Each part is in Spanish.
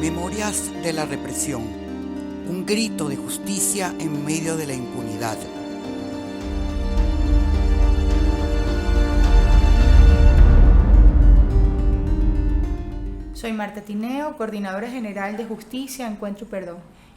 Memorias de la represión, un grito de justicia en medio de la impunidad. Soy Marta Tineo, coordinadora general de Justicia, Encuentro y Perdón.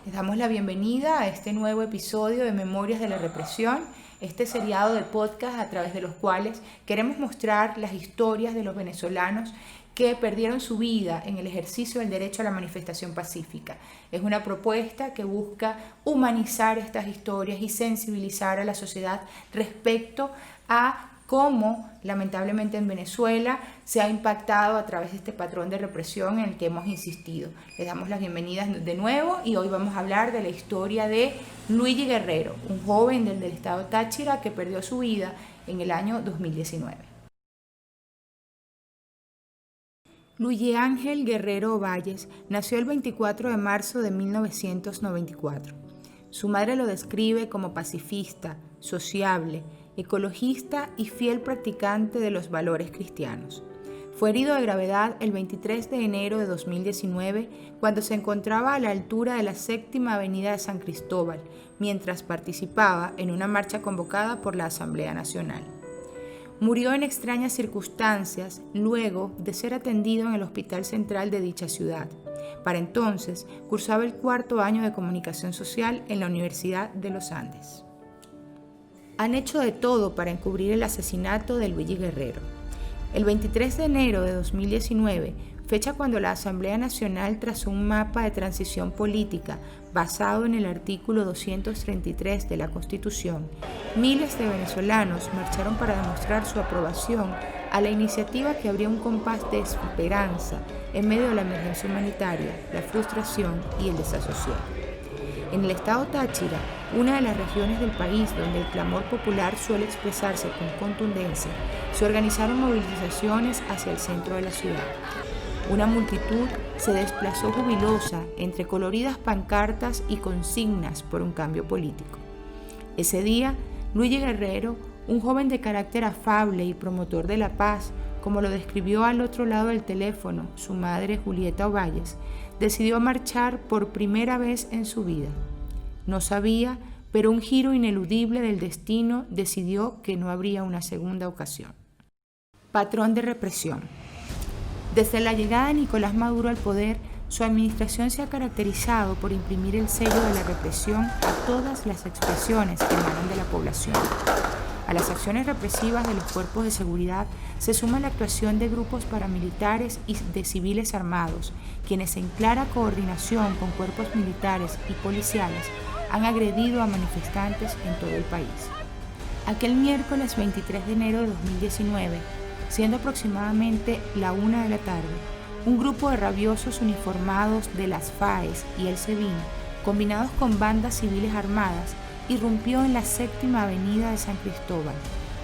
Les damos la bienvenida a este nuevo episodio de Memorias de la Represión, este seriado de podcast a través de los cuales queremos mostrar las historias de los venezolanos que perdieron su vida en el ejercicio del derecho a la manifestación pacífica. Es una propuesta que busca humanizar estas historias y sensibilizar a la sociedad respecto a cómo, lamentablemente en Venezuela, se ha impactado a través de este patrón de represión en el que hemos insistido. Les damos las bienvenidas de nuevo y hoy vamos a hablar de la historia de Luigi Guerrero, un joven del estado Táchira que perdió su vida en el año 2019. Luigi Ángel Guerrero Valles nació el 24 de marzo de 1994. Su madre lo describe como pacifista, sociable, ecologista y fiel practicante de los valores cristianos. Fue herido de gravedad el 23 de enero de 2019 cuando se encontraba a la altura de la séptima avenida de San Cristóbal, mientras participaba en una marcha convocada por la Asamblea Nacional. Murió en extrañas circunstancias luego de ser atendido en el Hospital Central de dicha ciudad. Para entonces, cursaba el cuarto año de Comunicación Social en la Universidad de los Andes. Han hecho de todo para encubrir el asesinato de Luigi Guerrero. El 23 de enero de 2019, fecha cuando la Asamblea Nacional trazó un mapa de transición política basado en el artículo 233 de la Constitución, miles de venezolanos marcharon para demostrar su aprobación a la iniciativa que abría un compás de esperanza en medio de la emergencia humanitaria, la frustración y el desasosiego. En el estado Táchira, una de las regiones del país donde el clamor popular suele expresarse con contundencia, se organizaron movilizaciones hacia el centro de la ciudad. Una multitud se desplazó jubilosa entre coloridas pancartas y consignas por un cambio político. Ese día, Luigi Guerrero, un joven de carácter afable y promotor de la paz, como lo describió al otro lado del teléfono su madre Julieta Ovalles, decidió marchar por primera vez en su vida. No sabía, pero un giro ineludible del destino decidió que no habría una segunda ocasión. Patrón de represión. Desde la llegada de Nicolás Maduro al poder, su administración se ha caracterizado por imprimir el sello de la represión a todas las expresiones que emanan de la población. A las acciones represivas de los cuerpos de seguridad se suma la actuación de grupos paramilitares y de civiles armados, quienes en clara coordinación con cuerpos militares y policiales han agredido a manifestantes en todo el país. Aquel miércoles 23 de enero de 2019, siendo aproximadamente la 1 de la tarde, un grupo de rabiosos uniformados de las FAES y el SEBIN, combinados con bandas civiles armadas, irrumpió en la séptima avenida de San Cristóbal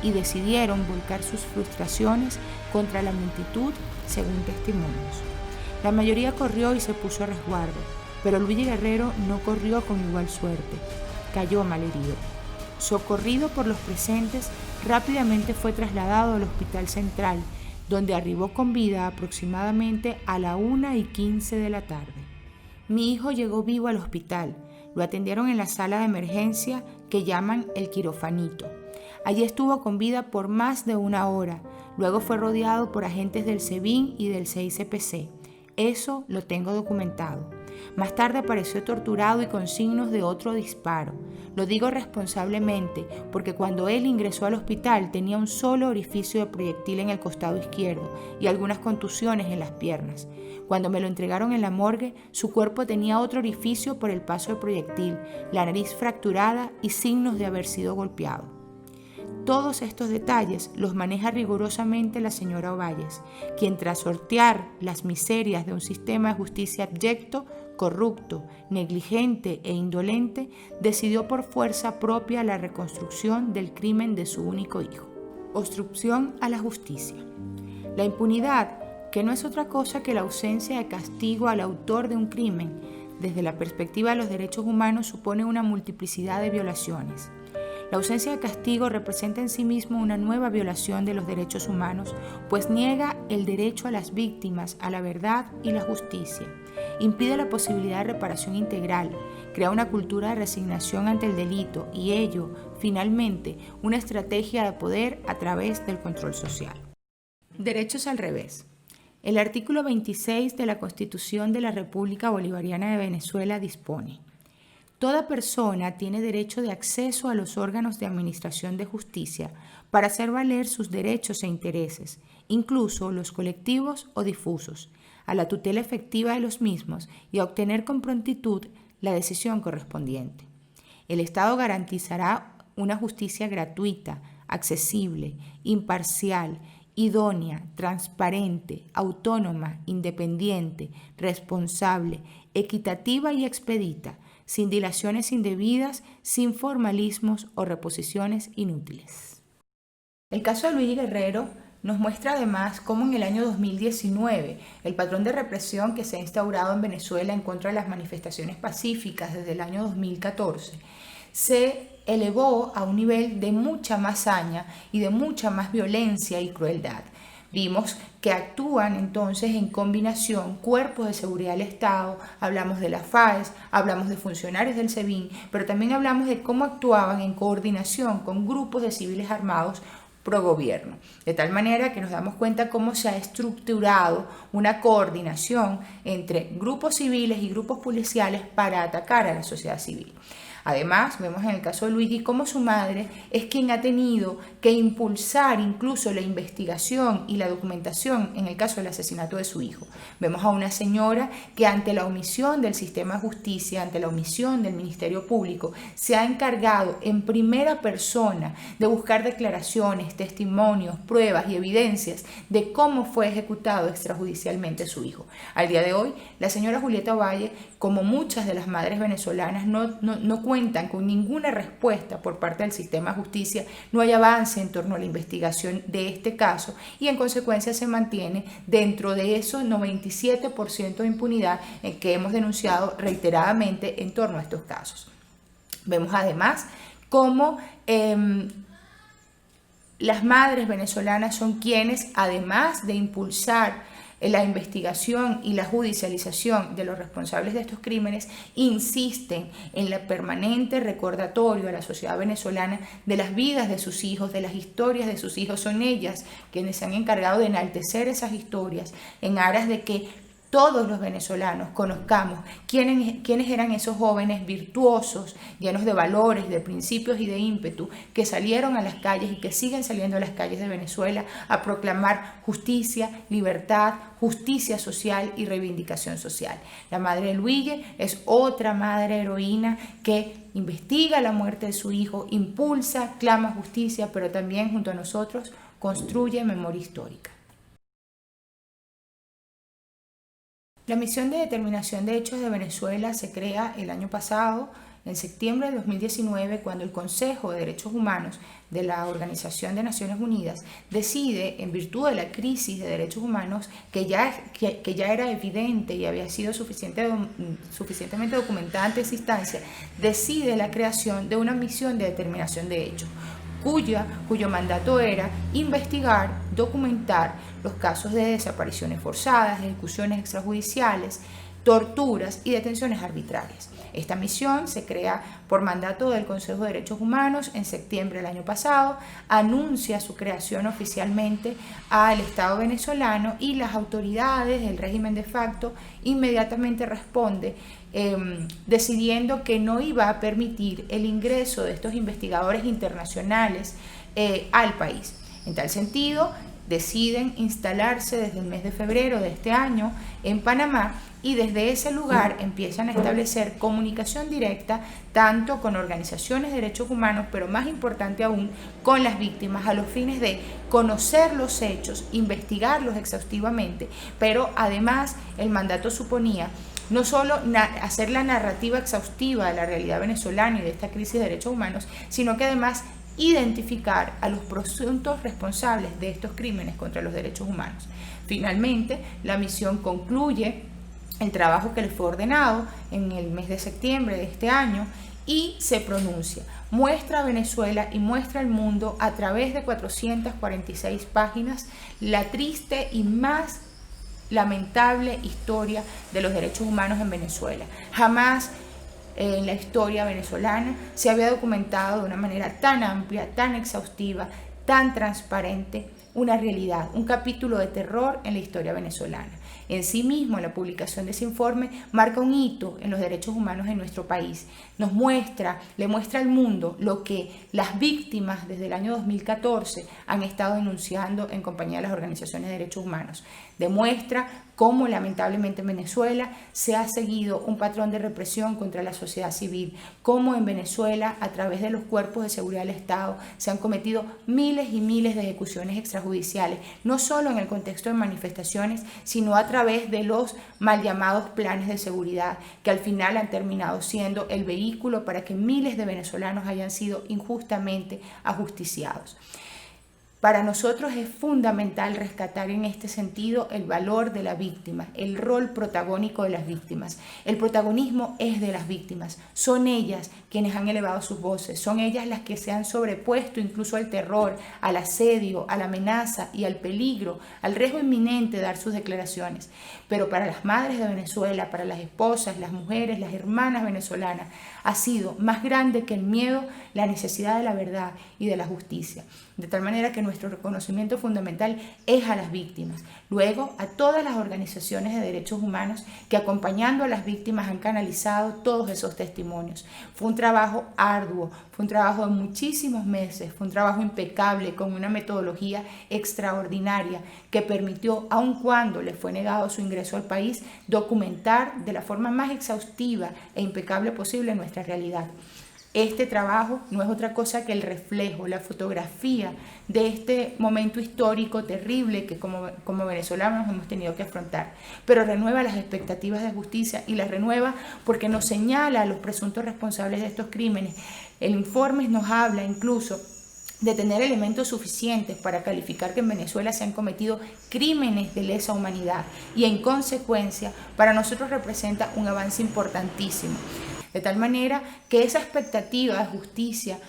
y decidieron volcar sus frustraciones contra la multitud, según testimonios. La mayoría corrió y se puso a resguardo, pero Luigi Guerrero no corrió con igual suerte. Cayó malherido. Socorrido por los presentes, rápidamente fue trasladado al Hospital Central, donde arribó con vida aproximadamente a la 1:15 de la tarde. Mi hijo llegó vivo al hospital. Lo atendieron en la sala de emergencia que llaman el quirofanito. Allí estuvo con vida por más de 1 hora. Luego fue rodeado por agentes del SEBIN y del CICPC. Eso lo tengo documentado. Más tarde apareció torturado y con signos de otro disparo. Lo digo responsablemente porque cuando él ingresó al hospital tenía un solo orificio de proyectil en el costado izquierdo y algunas contusiones en las piernas. Cuando me lo entregaron en la morgue, su cuerpo tenía otro orificio por el paso del proyectil, la nariz fracturada y signos de haber sido golpeado. Todos estos detalles los maneja rigurosamente la señora Ovalles, quien tras sortear las miserias de un sistema de justicia abyecto, corrupto, negligente e indolente, decidió por fuerza propia la reconstrucción del crimen de su único hijo. Obstrucción a la justicia. La impunidad, que no es otra cosa que la ausencia de castigo al autor de un crimen, desde la perspectiva de los derechos humanos supone una multiplicidad de violaciones. La ausencia de castigo representa en sí mismo una nueva violación de los derechos humanos, pues niega el derecho a las víctimas a la verdad y la justicia, impide la posibilidad de reparación integral, crea una cultura de resignación ante el delito y ello, finalmente, una estrategia de poder a través del control social. Derechos al revés. El artículo 26 de la Constitución de la República Bolivariana de Venezuela dispone: toda persona tiene derecho de acceso a los órganos de administración de justicia para hacer valer sus derechos e intereses, incluso los colectivos o difusos, a la tutela efectiva de los mismos y a obtener con prontitud la decisión correspondiente. El Estado garantizará una justicia gratuita, accesible, imparcial, idónea, transparente, autónoma, independiente, responsable, equitativa y expedita, sin dilaciones indebidas, sin formalismos o reposiciones inútiles. El caso de Luigi Guerrero nos muestra además cómo en el año 2019 el patrón de represión que se ha instaurado en Venezuela en contra de las manifestaciones pacíficas desde el año 2014 se elevó a un nivel de mucha más saña y de mucha más violencia y crueldad. Vimos que actúan entonces en combinación cuerpos de seguridad del Estado, hablamos de la FAES, hablamos de funcionarios del SEBIN, pero también hablamos de cómo actuaban en coordinación con grupos de civiles armados pro gobierno, de tal manera que nos damos cuenta cómo se ha estructurado una coordinación entre grupos civiles y grupos policiales para atacar a la sociedad civil. Además, vemos en el caso de Luigi cómo su madre es quien ha tenido que impulsar incluso la investigación y la documentación en el caso del asesinato de su hijo. Vemos a una señora que ante la omisión del sistema de justicia, ante la omisión del Ministerio Público, se ha encargado en primera persona de buscar declaraciones, testimonios, pruebas y evidencias de cómo fue ejecutado extrajudicialmente su hijo. Al día de hoy, la señora Julieta Valle, como muchas de las madres venezolanas, no cuentan con ninguna respuesta por parte del sistema de justicia, no hay avance en torno a la investigación de este caso y en consecuencia se mantiene dentro de esos 97% de impunidad que hemos denunciado reiteradamente en torno a estos casos. Vemos además cómo las madres venezolanas son quienes, además de impulsar la investigación y la judicialización de los responsables de estos crímenes, insisten en el permanente recordatorio a la sociedad venezolana de las vidas de sus hijos, de las historias de sus hijos. Son ellas quienes se han encargado de enaltecer esas historias en aras de que todos los venezolanos conozcamos quiénes eran esos jóvenes virtuosos, llenos de valores, de principios y de ímpetu, que salieron a las calles y que siguen saliendo a las calles de Venezuela a proclamar justicia, libertad, justicia social y reivindicación social. La madre de Luigi es otra madre heroína que investiga la muerte de su hijo, impulsa, clama justicia, pero también junto a nosotros construye memoria histórica. La Misión de Determinación de Hechos de Venezuela se crea el año pasado, en septiembre de 2019, cuando el Consejo de Derechos Humanos de la Organización de Naciones Unidas decide, en virtud de la crisis de derechos humanos que ya era evidente y había sido suficientemente documentada ante esa instancia, decide la creación de una misión de determinación de hechos, cuyo mandato era investigar, documentar los casos de desapariciones forzadas, ejecuciones extrajudiciales, torturas y detenciones arbitrarias. Esta misión se crea por mandato del Consejo de Derechos Humanos en septiembre del año pasado, anuncia su creación oficialmente al Estado venezolano y las autoridades del régimen de facto inmediatamente responde decidiendo que no iba a permitir el ingreso de estos investigadores internacionales al país. En tal sentido, deciden instalarse desde el mes de febrero de este año en Panamá y desde ese lugar empiezan a establecer comunicación directa tanto con organizaciones de derechos humanos, pero más importante aún con las víctimas, a los fines de conocer los hechos, investigarlos exhaustivamente, pero además el mandato suponía no solo hacer la narrativa exhaustiva de la realidad venezolana y de esta crisis de derechos humanos, sino que además identificar a los presuntos responsables de estos crímenes contra los derechos humanos. Finalmente, la misión concluye el trabajo que les fue ordenado en el mes de septiembre de este año y se pronuncia. Muestra a Venezuela y muestra al mundo a través de 446 páginas la triste y más lamentable historia de los derechos humanos en Venezuela. Jamás en la historia venezolana se había documentado de una manera tan amplia, tan exhaustiva, tan transparente una realidad, un capítulo de terror en la historia venezolana. En sí mismo, la publicación de ese informe marca un hito en los derechos humanos en nuestro país. Le muestra al mundo lo que las víctimas desde el año 2014 han estado denunciando en compañía de las organizaciones de derechos humanos. Demuestra cómo lamentablemente en Venezuela se ha seguido un patrón de represión contra la sociedad civil, cómo en Venezuela a través de los cuerpos de seguridad del Estado se han cometido miles y miles de ejecuciones extrajudiciales, no solo en el contexto de manifestaciones, sino a través de los mal llamados planes de seguridad, que al final han terminado siendo el vehículo para que miles de venezolanos hayan sido injustamente ajusticiados. Para nosotros es fundamental rescatar en este sentido el valor de la víctima, el rol protagónico de las víctimas. El protagonismo es de las víctimas, son ellas quienes han elevado sus voces, son ellas las que se han sobrepuesto incluso al terror, al asedio, a la amenaza y al peligro, al riesgo inminente de dar sus declaraciones. Pero para las madres de Venezuela, para las esposas, las mujeres, las hermanas venezolanas, ha sido más grande que el miedo la necesidad de la verdad y de la justicia. De tal manera que nuestro reconocimiento fundamental es a las víctimas. Luego, a todas las organizaciones de derechos humanos que acompañando a las víctimas han canalizado todos esos testimonios. Fue un trabajo arduo, fue un trabajo de muchísimos meses, fue un trabajo impecable con una metodología extraordinaria que permitió, aun cuando le fue negado su ingreso al país, documentar de la forma más exhaustiva e impecable posible nuestra realidad. Este trabajo no es otra cosa que el reflejo, la fotografía de este momento histórico terrible que como venezolanos hemos tenido que afrontar, pero renueva las expectativas de justicia y las renueva porque nos señala a los presuntos responsables de estos crímenes. El informe nos habla incluso de tener elementos suficientes para calificar que en Venezuela se han cometido crímenes de lesa humanidad y en consecuencia para nosotros representa un avance importantísimo. De tal manera que esa expectativa de justicia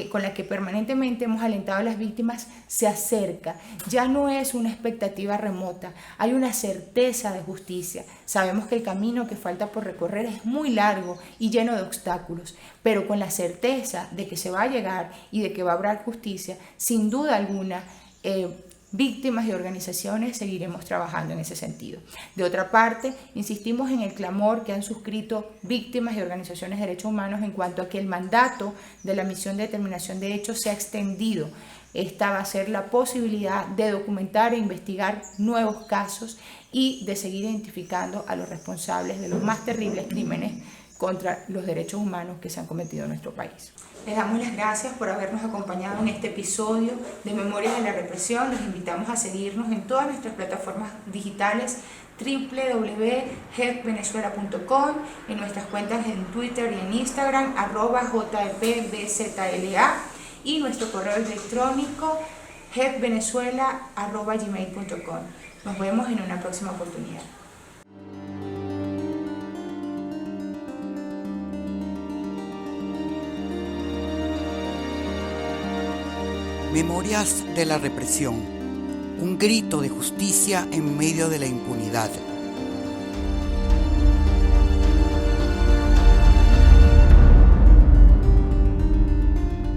con la que permanentemente hemos alentado a las víctimas se acerca. Ya no es una expectativa remota, hay una certeza de justicia. Sabemos que el camino que falta por recorrer es muy largo y lleno de obstáculos, pero con la certeza de que se va a llegar y de que va a haber justicia, sin duda alguna, víctimas y organizaciones seguiremos trabajando en ese sentido. De otra parte, insistimos en el clamor que han suscrito víctimas y organizaciones de derechos humanos en cuanto a que el mandato de la misión de determinación de hechos se ha extendido. Esta va a ser la posibilidad de documentar e investigar nuevos casos y de seguir identificando a los responsables de los más terribles crímenes contra los derechos humanos que se han cometido en nuestro país. Les damos las gracias por habernos acompañado en este episodio de Memorias de la Represión. Los invitamos a seguirnos en todas nuestras plataformas digitales www.jepvenezuela.com, en nuestras cuentas en Twitter y en Instagram @jepbzla y nuestro correo electrónico jepvenezuela@gmail.com. Nos vemos en una próxima oportunidad. Memorias de la represión, un grito de justicia en medio de la impunidad.